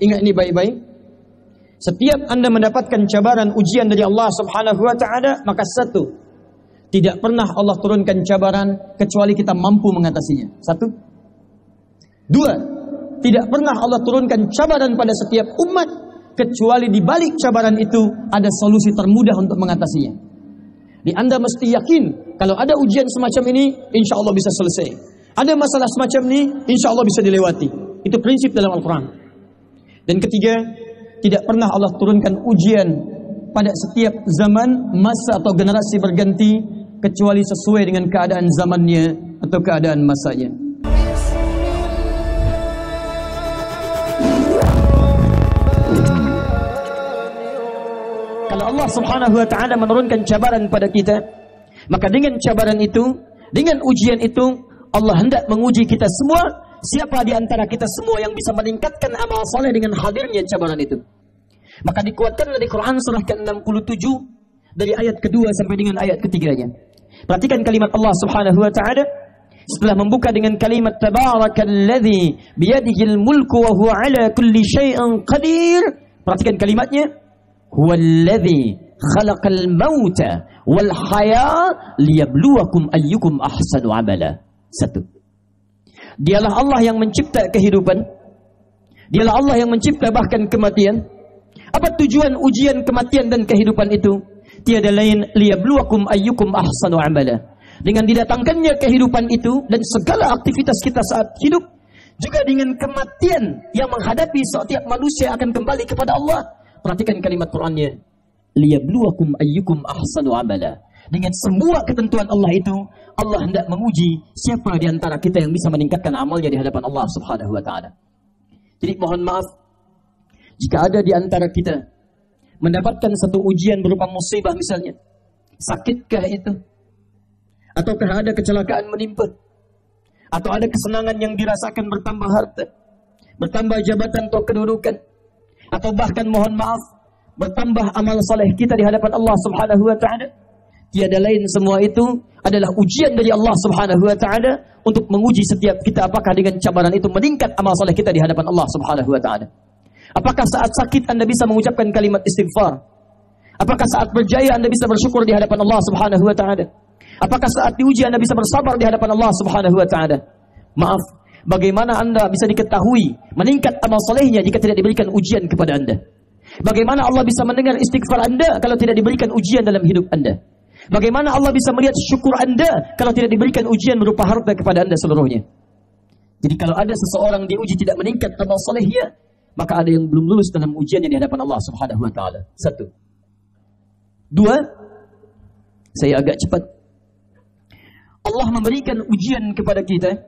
Ingat ini baik-baik. Setiap Anda mendapatkan cabaran ujian dari Allah Subhanahu wa taala, maka satu, tidak pernah Allah turunkan cabaran kecuali kita mampu mengatasinya. Satu. Dua, tidak pernah Allah turunkan cabaran pada setiap umat kecuali di balik cabaran itu ada solusi termudah untuk mengatasinya. Jadi Anda mesti yakin kalau ada ujian semacam ini, insya Allah bisa selesai. Ada masalah semacam ini, insya Allah bisa dilewati. Itu prinsip dalam Al-Quran. Dan ketiga, tidak pernah Allah turunkan ujian pada setiap zaman, masa atau generasi berganti kecuali sesuai dengan keadaan zamannya atau keadaan masanya. Kalau Allah Subhanahu wa taala menurunkan cabaran pada kita, maka dengan cabaran itu, dengan ujian itu, Allah hendak menguji kita semua. Siapa di antara kita semua yang bisa meningkatkan amal saleh dengan hadirnya cabaran itu? Maka dikuatkan dari Quran surah ke-67 dari ayat kedua sampai dengan ayat ketiganya. Perhatikan kalimat Allah Subhanahu wa taala setelah membuka dengan kalimat tabarakalladzi biyadihil mulku wa huwa ala kulli syai'in qadir. Perhatikan kalimatnya, huwallazi khalaqal mauta wal haya liyabluwakum ayyukum ahsanu amala. Satu. Dialah Allah yang mencipta kehidupan. Dialah Allah yang mencipta bahkan kematian. Apa tujuan ujian kematian dan kehidupan itu? Tiada lain liyabluwakum ayyukum ahsanu amala. Dengan didatangkannya kehidupan itu dan segala aktivitas kita saat hidup, juga dengan kematian yang menghadapi setiap manusia akan kembali kepada Allah. Perhatikan kalimat Qur'annya, liyabluwakum ayyukum ahsanu amala. Dengan semua ketentuan Allah itu, Allah hendak menguji siapa di antara kita yang bisa meningkatkan amalnya di hadapan Allah Subhanahu wa taala. Jadi mohon maaf jika ada di antara kita mendapatkan satu ujian berupa musibah misalnya. Sakitkah itu? Ataukah ada kecelakaan menimpa? Atau ada kesenangan yang dirasakan bertambah harta, bertambah jabatan atau kedudukan? Atau bahkan mohon maaf bertambah amal saleh kita di hadapan Allah Subhanahu wa taala? Tiada lain semua itu adalah ujian dari Allah Subhanahu wa taala untuk menguji setiap kita apakah dengan cabaran itu meningkat amal saleh kita di hadapan Allah Subhanahu wa taala. Apakah saat sakit Anda bisa mengucapkan kalimat istighfar? Apakah saat berjaya Anda bisa bersyukur di hadapan Allah Subhanahu wa taala? Apakah saat diuji Anda bisa bersabar di hadapan Allah Subhanahu wa taala? Maaf, bagaimana Anda bisa diketahui meningkat amal salehnya jika tidak diberikan ujian kepada Anda? Bagaimana Allah bisa mendengar istighfar Anda kalau tidak diberikan ujian dalam hidup Anda? Bagaimana Allah bisa melihat syukur Anda kalau tidak diberikan ujian berupa harta kepada Anda seluruhnya? Jadi kalau ada seseorang diuji tidak meningkat amal salehnya, maka ada yang belum lulus dalam ujiannya di hadapan Allah Subhanahu wa taala. Satu. Dua, saya agak cepat. Allah memberikan ujian kepada kita.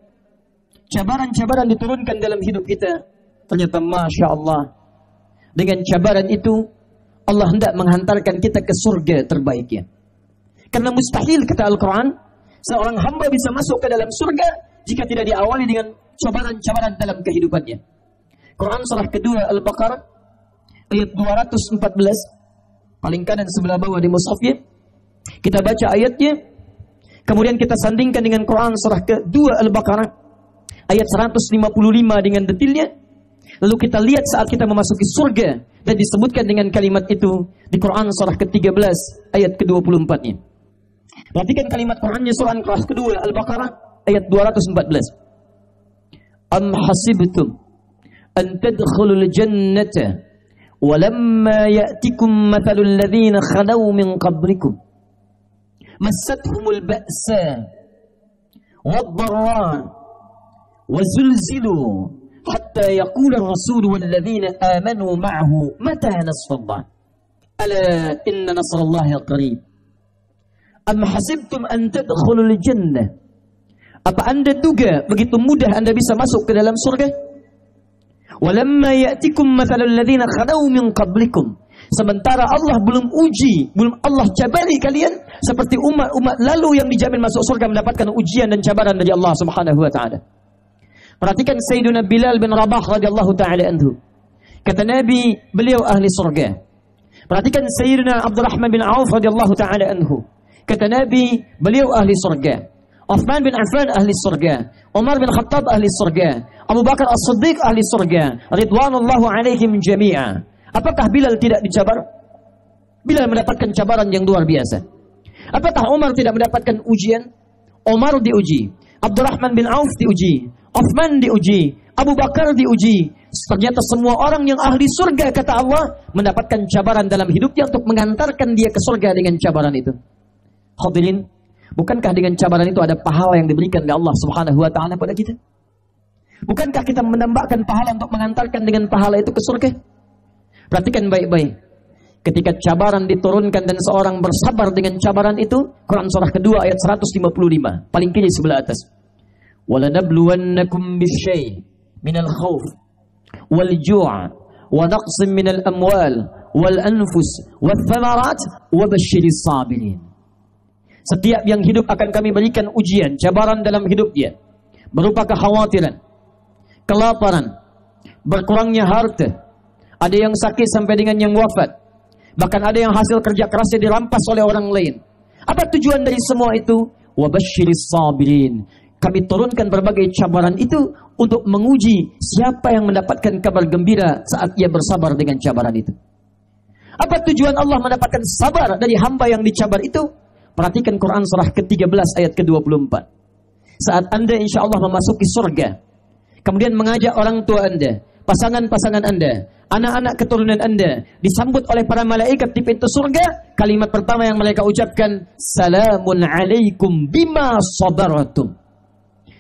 Cabaran-cabaran diturunkan dalam hidup kita. Ternyata Masya Allah, dengan cabaran itu Allah hendak menghantarkan kita ke surga terbaiknya. Karena mustahil kata Al-Quran, seorang hamba bisa masuk ke dalam surga jika tidak diawali dengan cabaran-cabaran dalam kehidupannya. Quran surah kedua Al-Baqarah ayat 214, paling kanan sebelah bawah di mushafnya. Kita baca ayatnya, kemudian kita sandingkan dengan Quran surah kedua Al-Baqarah ayat 155 dengan detailnya. Lalu kita lihat saat kita memasuki surga dan disebutkan dengan kalimat itu di Quran surah ke-13 ayat ke-24-nya. Perhatikan kalimat Qurannya surah kedua Al-Baqarah ayat 214. Am hasibtum an tadkhulul jannata walamma ya'tikum mathalul ladzina khalaw min qablikum massathumul ba'sa wad-dharra wazulzilu hatta yaqula ar-rasul wal ladzina amanu ma'ahu mata nasrullah ala inna nasrallahi qarib. Am hasibtum an tadkhulul jannah, apa Anda duga begitu mudah Anda bisa masuk ke dalam surga? Walamma ya'tikum mathalul ladzina khalaw min qablikum, sementara Allah belum uji, belum Allah cabari kalian seperti umat-umat lalu yang dijamin masuk surga mendapatkan ujian dan cabaran dari Allah Subhanahu wa taala. Perhatikan Sayyidina Bilal bin Rabah radhiyallahu taala anhu. Kata Nabi, beliau ahli surga. Perhatikan Sayyidina Abdurrahman bin Auf radhiyallahu taala anhu. Kata Nabi, beliau ahli surga. Uthman bin Affan ahli surga, Umar bin Khattab ahli surga, Abu Bakar As-Siddiq ahli surga, ridwanullahu alaihim jami'a. Apakah Bilal tidak dicabar? Bilal mendapatkan cabaran yang luar biasa. Apakah Umar tidak mendapatkan ujian? Umar diuji, Abdurrahman bin Auf diuji, Uthman diuji, Abu Bakar diuji. Ternyata semua orang yang ahli surga, kata Allah, mendapatkan cabaran dalam hidupnya untuk mengantarkan dia ke surga dengan cabaran itu. Hadirin, bukankah dengan cabaran itu ada pahala yang diberikan oleh Allah Subhanahu wa taala pada kita? Bukankah kita menambahkan pahala untuk mengantarkan dengan pahala itu ke surga? Perhatikan baik-baik. Ketika cabaran diturunkan dan seorang bersabar dengan cabaran itu, Quran surah kedua ayat 155, paling kiri sebelah atas. وَلَنَبْلُوَنَّكُمْ بِالشَّيْءِ مِنَ الْخَوْفِ وَالْجُوعِ وَنَقْصٍ مِنَ الْأَمْوَالِ وَالْأَنْفُسِ وَالثَّمَرَاتِ وَبَشِّرِ الصَّابِرِينَ. Setiap yang hidup akan kami berikan ujian, cabaran dalam hidupnya, berupa kekhawatiran, kelaparan, berkurangnya harta, ada yang sakit sampai dengan yang wafat, bahkan ada yang hasil kerja kerasnya dirampas oleh orang lain. Apa tujuan dari semua itu? Wabashiris sabirin. Kami turunkan berbagai cabaran itu untuk menguji siapa yang mendapatkan kabar gembira saat ia bersabar dengan cabaran itu. Apa tujuan Allah mendapatkan sabar dari hamba yang dicabar itu? Perhatikan Quran surah ke-13 ayat ke-24. Saat Anda insya Allah memasuki surga, kemudian mengajak orang tua Anda, pasangan-pasangan Anda, anak-anak keturunan Anda, disambut oleh para malaikat di pintu surga, kalimat pertama yang mereka ucapkan, Salamun alaikum bima sabartum.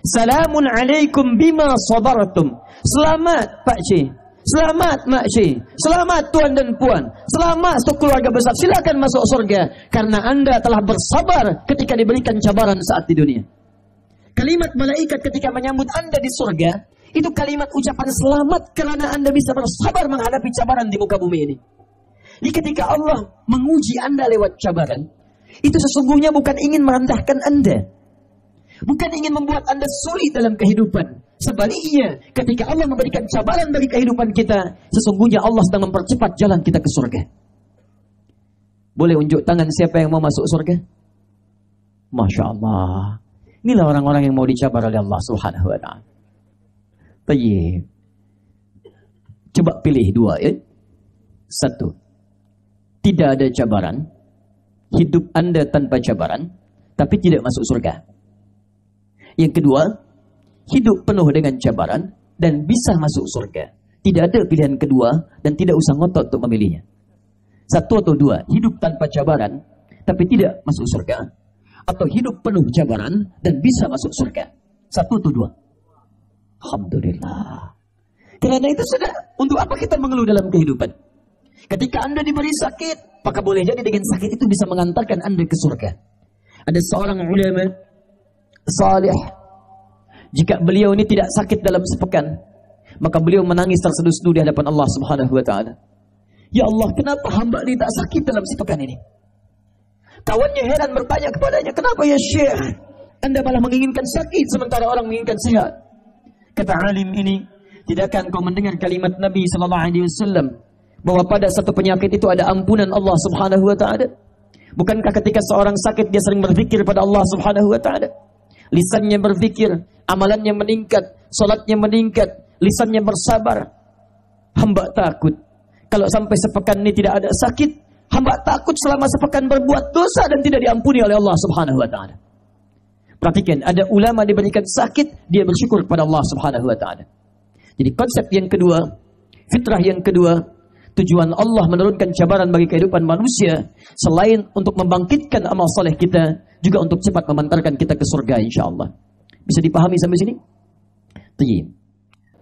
Salamun alaikum bima sabartum. Selamat Pak C, selamat Mak C, selamat Tuan dan Puan, selamat untuk keluarga besar, silakan masuk surga karena Anda telah bersabar ketika diberikan cabaran saat di dunia. Kalimat malaikat ketika menyambut Anda di surga, itu kalimat ucapan selamat karena Anda bisa bersabar menghadapi cabaran di muka bumi ini. Jadi ketika Allah menguji Anda lewat cabaran, itu sesungguhnya bukan ingin merendahkan Anda, bukan ingin membuat Anda sulit dalam kehidupan. Sebaliknya, ketika Allah memberikan cabaran bagi kehidupan kita, sesungguhnya Allah sedang mempercepat jalan kita ke surga. Boleh unjuk tangan siapa yang mau masuk surga? Masya Allah. Inilah orang-orang yang mau dicabar oleh Allah Subhanahu wa ta'ala. Tayyib. Coba pilih dua ya. Satu, tidak ada cabaran, hidup Anda tanpa cabaran, tapi tidak masuk surga. Yang kedua, hidup penuh dengan cabaran dan bisa masuk surga. Tidak ada pilihan kedua dan tidak usah ngotot untuk memilihnya. Satu atau dua, hidup tanpa cabaran tapi tidak masuk surga, atau hidup penuh cabaran dan bisa masuk surga. Satu atau dua. Alhamdulillah. Karena itu sudah, untuk apa kita mengeluh dalam kehidupan? Ketika Anda diberi sakit, maka boleh jadi dengan sakit itu bisa mengantarkan Anda ke surga. Ada seorang ulama salih, jika beliau ini tidak sakit dalam sepekan, maka beliau menangis terseduh-seduh di hadapan Allah Subhanahu wa ta'ala. Ya Allah, kenapa hamba ini tak sakit dalam sepekan ini? Kawannya heran bertanya kepadanya, kenapa ya Syekh? Anda malah menginginkan sakit sementara orang menginginkan sehat. Kata alim ini, tidakkah engkau mendengar kalimat Nabi SAW bahwa pada satu penyakit itu ada ampunan Allah Subhanahu wa ta'ala? Bukankah ketika seorang sakit dia sering berzikir pada Allah Subhanahu wa ta'ala? Lisannya berzikir, amalannya meningkat, salatnya meningkat, lisannya bersabar. Hamba takut kalau sampai sepekan ini tidak ada sakit, hamba takut selama sepekan berbuat dosa dan tidak diampuni oleh Allah Subhanahu wa ta'ala. Perhatikan, ada ulama diberikan sakit, dia bersyukur kepada Allah Subhanahu wa ta'ala. Jadi konsep yang kedua, fitrah yang kedua, tujuan Allah menurunkan cabaran bagi kehidupan manusia selain untuk membangkitkan amal soleh kita, juga untuk cepat memantarkan kita ke surga insyaAllah. Bisa dipahami sampai sini? Tayyib.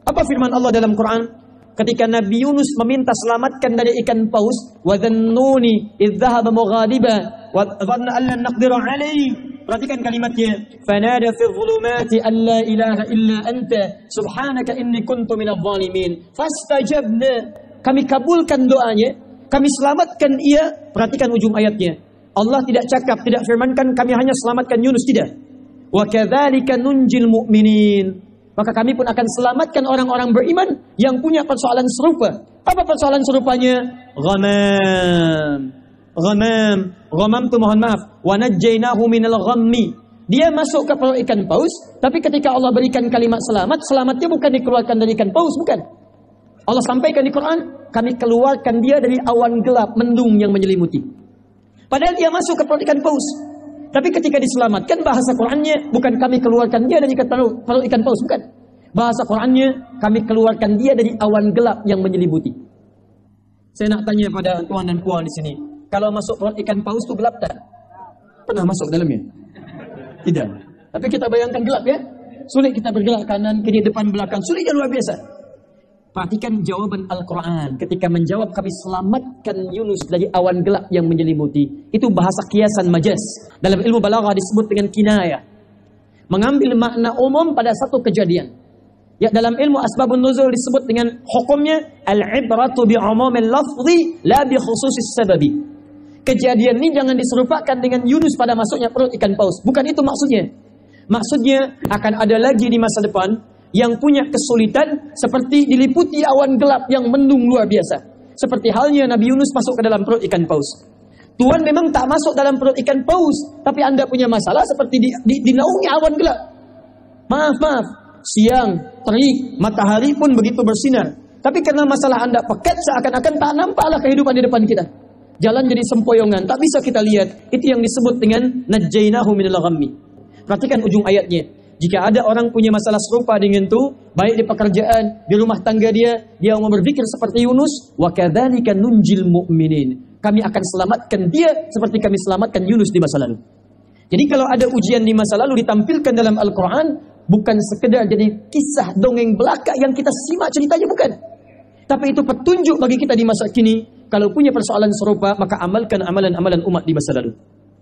Apa firman Allah dalam Quran ketika Nabi Yunus meminta selamatkan dari ikan paus? Wa dhannuni idh dhahaba mughadiba wa dhanna an lan naqdira alayhi. Perhatikan kalimatnya. Fanada fi dhulumati an la ilaha illa anta subhanaka inni kuntu minadh dhalimin. Fastajabna. Kami kabulkan doanya, kami selamatkan ia. Perhatikan ujung ayatnya. Allah tidak cakap, tidak firmankan kami hanya selamatkan Yunus, tidak. Wa kadzalika nunjil mu'minin. Maka kami pun akan selamatkan orang-orang beriman yang punya persoalan serupa. Apa persoalan serupanya? Ghamam. Ghamam itu mohon maaf. Wa najjaynahu minal ghammi. Dia masuk ke perut ikan paus, tapi ketika Allah berikan kalimat selamat, selamatnya bukan dikeluarkan dari ikan paus, bukan. Allah sampaikan di Quran, kami keluarkan dia dari awan gelap, mendung yang menyelimuti. Padahal dia masuk ke perut ikan paus. Tapi ketika diselamatkan, bahasa Qurannya bukan kami keluarkan dia dari perut ikan paus, bukan. Bahasa Qurannya, kami keluarkan dia dari awan gelap yang menyelimuti. Saya nak tanya pada tuan dan puan di sini, kalau masuk perut ikan paus itu gelap tak? Pernah masuk dalamnya? Tidak. Tapi kita bayangkan gelap ya. Sulit kita bergerak kanan, kiri, depan, belakang. Sulitnya luar biasa. Perhatikan jawaban Al-Quran ketika menjawab kami selamatkan Yunus dari awan gelap yang menyelimuti. Itu bahasa kiasan majaz. Dalam ilmu balaghah disebut dengan kinayah. Mengambil makna umum pada satu kejadian. Ya, dalam ilmu asbabun nuzul disebut dengan hukumnya al-ibratu bi'umumil lafzi la bi khususis sababi. Kejadian ini jangan diserupakan dengan Yunus pada masuknya perut ikan paus. Bukan itu maksudnya. Maksudnya akan ada lagi di masa depan yang punya kesulitan seperti diliputi awan gelap yang mendung luar biasa. Seperti halnya Nabi Yunus masuk ke dalam perut ikan paus. Tuhan memang tak masuk dalam perut ikan paus, tapi Anda punya masalah seperti dinaungi awan gelap. Maaf, siang, terik, matahari pun begitu bersinar. Tapi karena masalah Anda pekat, seakan-akan tak nampaklah kehidupan di depan kita. Jalan jadi sempoyongan, tak bisa kita lihat. Itu yang disebut dengan najjainahu minal ghammi. Perhatikan ujung ayatnya. Jika ada orang punya masalah serupa dengan itu, baik di pekerjaan, di rumah tangga dia mau berpikir seperti Yunus, wa kadzalika nunjil mu'minin. Kami akan selamatkan dia seperti kami selamatkan Yunus di masa lalu. Jadi kalau ada ujian di masa lalu ditampilkan dalam Al-Quran, bukan sekedar jadi kisah dongeng belaka yang kita simak ceritanya, bukan. Tapi itu petunjuk bagi kita di masa kini. Kalau punya persoalan serupa, maka amalkan amalan-amalan umat di masa lalu.